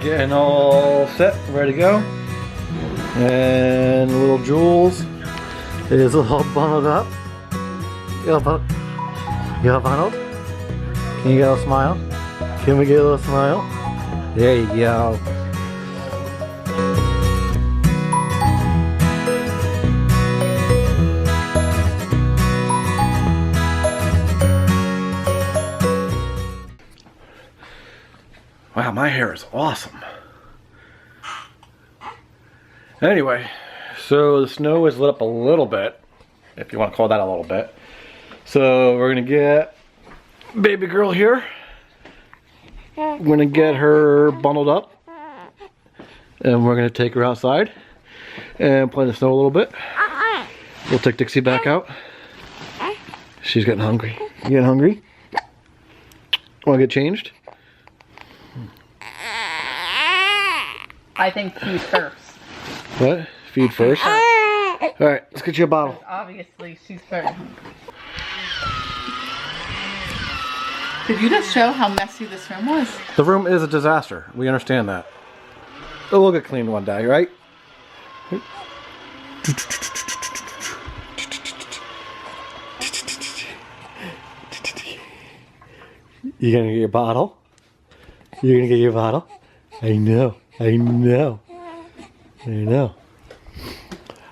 getting all set, ready to go. And little Jules is all bundled up. You all bundled? Can you get a little smile? Can we get a little smile? There you go. Wow, my hair is awesome. Anyway, so the snow is lit up a little bit, if you want to call that a little bit. So we're gonna get baby girl here. We're gonna get her bundled up, and we're gonna take her outside and play in the snow a little bit. We'll take Dixie back out. She's getting hungry. You getting hungry? Want to get changed? I think feed first. What? Feed first? Alright, let's get you a bottle. Obviously, she's very hungry. Did you just show how messy this room was? The room is a disaster. We understand that. It will get cleaned one day, right? You gonna get your bottle? You're gonna get your bottle? I know. I know. I know.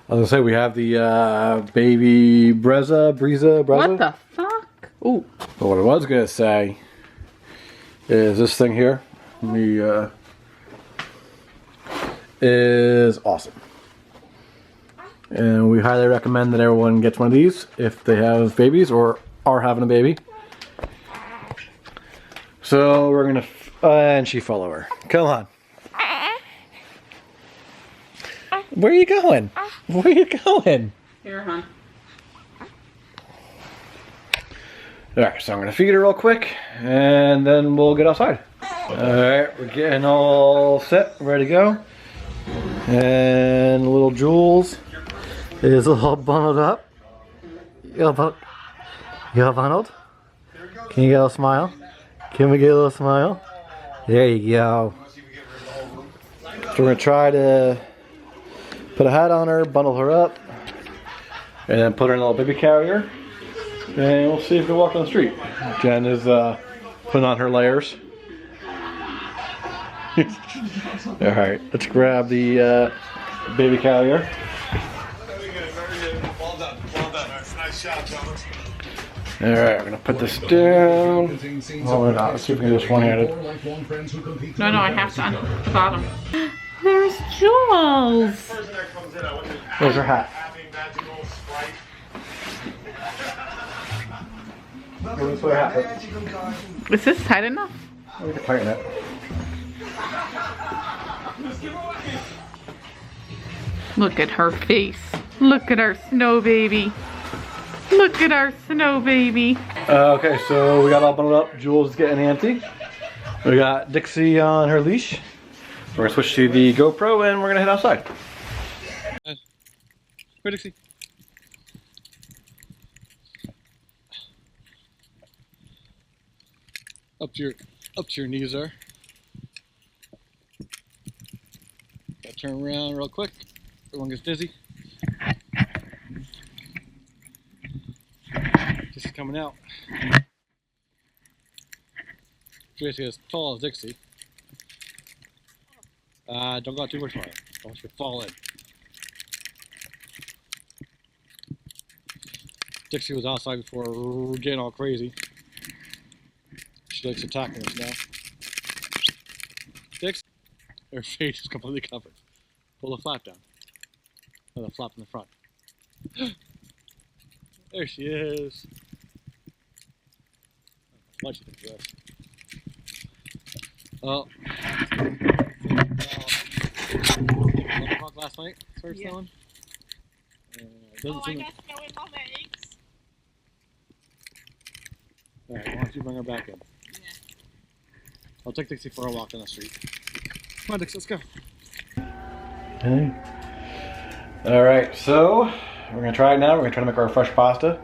I was gonna say we have the baby Breza. What the fuck? Ooh. But what I was gonna say is this thing here. Is awesome. And we highly recommend that everyone gets one of these if they have babies or are having a baby. So we're gonna, and she fell over. Come on. Where are you going? Where are you going? Here, hon. Alright, so I'm gonna feed her real quick and then we'll get outside. Alright, we're getting all set, ready to go. And little Jules is all bundled up. You all bundled? Can you get a little smile? Can we get a little smile? There you go. So we're gonna try to put a hat on her, bundle her up, and then put her in a little baby carrier. And we'll see if we walk on the street. Jen is putting on her layers. Alright, let's grab the baby carrier. Alright, I'm gonna put this down. Oh, we're not. Let's see if we can do this one-handed. No, I have to on the bottom. There's Jules. There's her hat. Is this tight enough? We can tighten it. Look at her face. Look at our snow baby. Look at our snow baby. Okay, so we got all bundled up. Jules is getting antsy. We got Dixie on her leash. We're gonna switch to the GoPro and we're gonna head outside. Where, Dixie? Up to your knees there. Gotta turn around real quick. Everyone gets dizzy. This is coming out. Basically as tall as Dixie. Don't go too much higher. Don't you fall in. Dixie was outside before getting all crazy. She likes attacking us now. Dixie, her face is completely covered. Pull the flap down. Oh, the flap in the front. There she is. What you think of this? Oh. 11 o'clock last night, started snowing. Oh, I got snow in my legs. Alright, why don't you bring her back in? Yeah. I'll take Dixie for a walk down the street. Come on, Dixie, let's go. Okay. Alright, so we're going to try it now. We're going to try to make our fresh pasta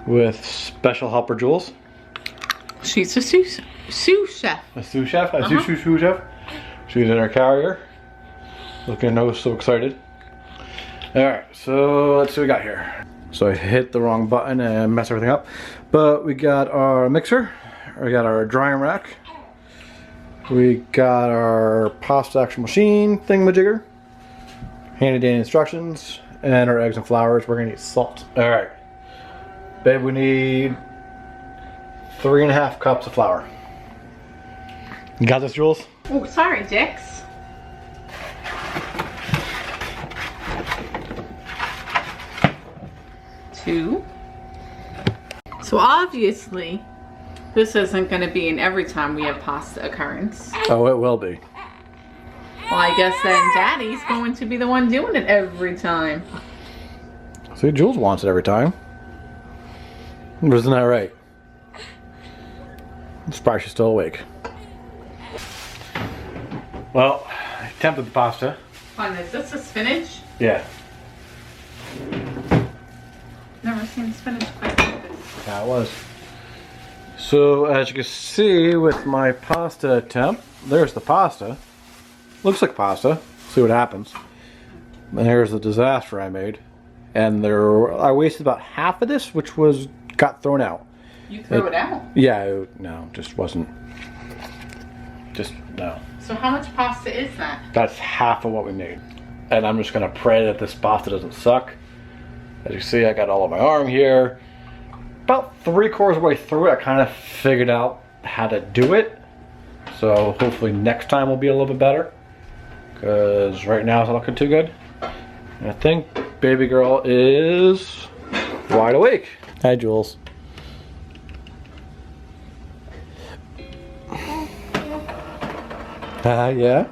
with special helper Jules. She's a sous chef. A sous chef? A sous chef? She's in her carrier. Looking oh so excited. Alright, so let's see what we got here. So I hit the wrong button and messed everything up. But we got our mixer. We got our drying rack. We got our pasta actual machine thingamajigger. Handy dandy instructions. And our eggs and flours. We're gonna need salt. Alright. Babe, we need 3.5 cups of flour. You got this, Jules? Oh, sorry, Dix. Two. So obviously, this isn't going to be an every time we have pasta occurrence. Oh, it will be. Well, I guess then Daddy's going to be the one doing it every time. See, Jules wants it every time. Isn't that right? I'm surprised she's still awake. Well, I attempted the pasta. Fun, is this a spinach? Yeah. Never seen spinach quite like this. Yeah, it was. So, as you can see with my pasta attempt, there's the pasta. Looks like pasta. See what happens. And here's the disaster I made. And I wasted about half of this, which got thrown out. You threw it out? Yeah, no, just wasn't. No. So how much pasta is that? That's half of what we made. And I'm just gonna pray that this pasta doesn't suck. As you see, I got all of my arm here. About 3/4 of the way through it, I kind of figured out how to do it. So hopefully next time will be a little bit better. Because right now it's not looking too good. And I think baby girl is wide awake. Hi, Jules. Yeah?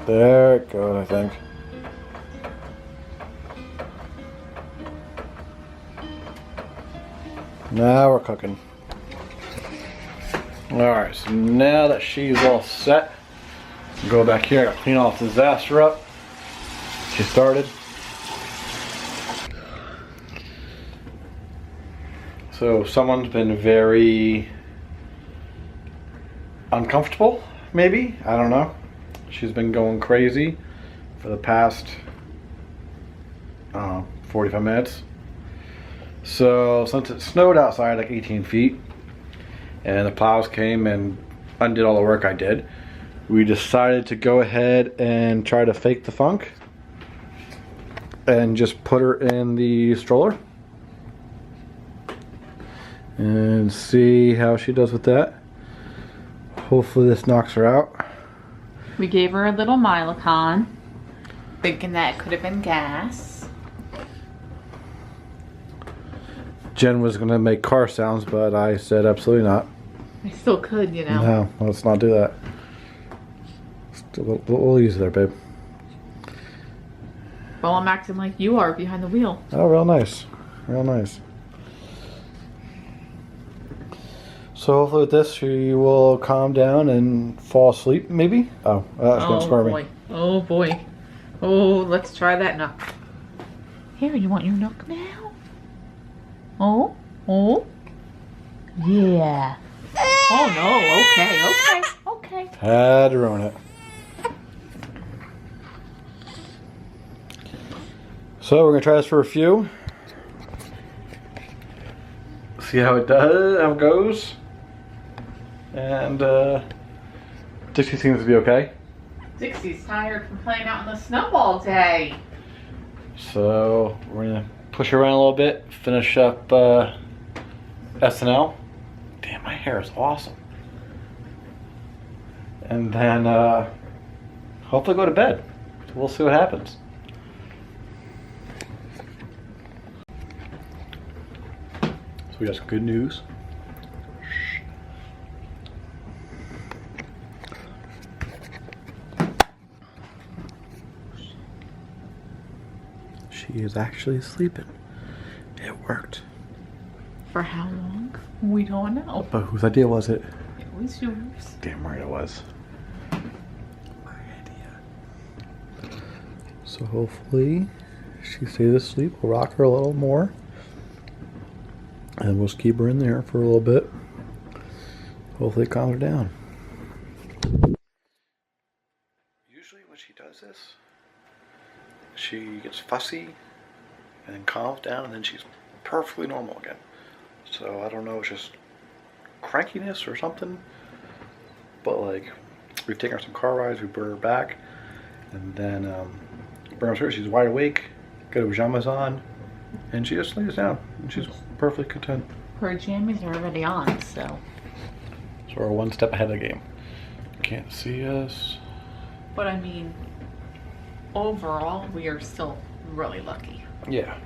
There it goes, I think. Now we're cooking. Alright, so now that she's all set, go back here, I gotta clean all this disaster up. She started. So someone's been very uncomfortable, maybe? I don't know. She's been going crazy for the past 45 minutes. So since it snowed outside like 18 feet and the plows came and undid all the work I did, we decided to go ahead and try to fake the funk and just put her in the stroller and see how she does with that. Hopefully this knocks her out. We gave her a little Milacon, thinking that it could have been gas. Jen was gonna make car sounds, but I said absolutely not. I still could, you know. No, let's not do that. We'll use it there, babe. Well, I'm acting like you are behind the wheel. Oh, real nice. Real nice. So hopefully with this, she will calm down and fall asleep, maybe? Oh, that's gonna scare me. Oh boy. Oh, let's try that nook. Here, you want your nook now? Oh? Oh? Yeah. Oh no, okay. Had to ruin it. So we're gonna try this for a few. See how it does, how it goes. And Dixie seems to be okay. Dixie's tired from playing out in the snow all day. So we're gonna push her around a little bit, finish up SNL. Damn, my hair is awesome. And then hopefully go to bed. We'll see what happens. So we got some good news. She is actually sleeping. It worked. For how long? We don't know. But whose idea was it? It was yours. Damn right it was. My idea. So hopefully she stays asleep. We'll rock her a little more. And we'll just keep her in there for a little bit. hopefully it calms her down. Usually when she does this, she gets fussy and then calms down and then she's perfectly normal again. So I don't know, it's just crankiness or something. But like, we've taken her some car rides, we brought her back, and then bring her upstairs, she's wide awake, got her pajamas on, and she just lays down, and she's perfectly content. Her jammies are already on, so. So we're one step ahead of the game. Can't see us. But I mean, overall, we are still really lucky. Yeah.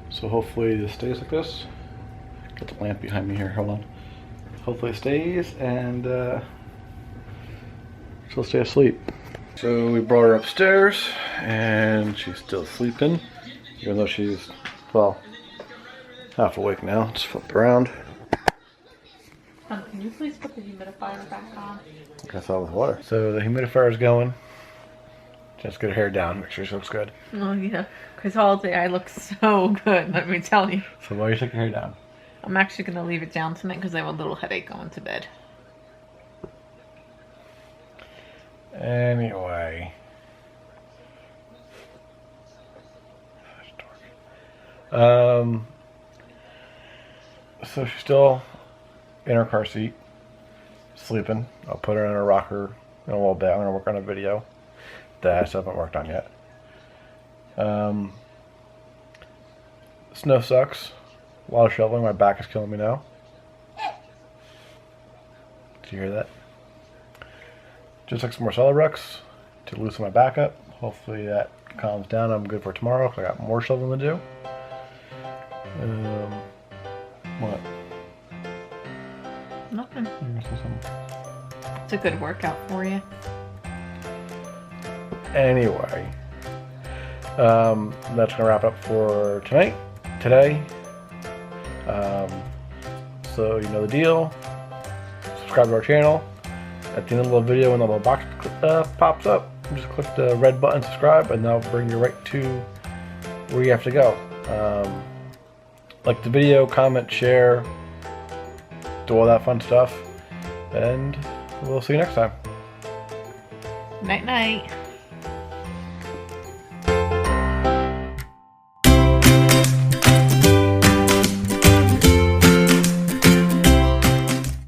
So hopefully this stays like this. Got the lamp behind me here, hold on. Hopefully it stays and she'll stay asleep. So we brought her upstairs and she's still sleeping, even though she's, well, half awake now. Let's flip around. Can you please put the humidifier back on? I saw with water. So the humidifier is going. Just get her hair down, make sure she looks good. Oh yeah, because all day I look so good, let me tell you. So why are you taking her hair down? I'm actually going to leave it down tonight because I have a little headache going to bed. Anyway. So she's still in her car seat, sleeping. I'll put her in a rocker in a little bit. I'm going to work on a video that I still haven't worked on yet. Snow sucks. A lot of shoveling. My back is killing me now. Did you hear that? Just took some more Celerex to loosen my back up. Hopefully that calms down. I'm good for tomorrow because I got more shoveling to do. What? Nothing. You're gonna say something. It's a good workout for you. Anyway, that's gonna wrap up for today. So you know the deal. Subscribe to our channel. At the end of the little video, when the little box pops up, just click the red button, subscribe, and that'll bring you right to where you have to go. Like the video, comment, share, do all that fun stuff, and we'll see you next time. Night night.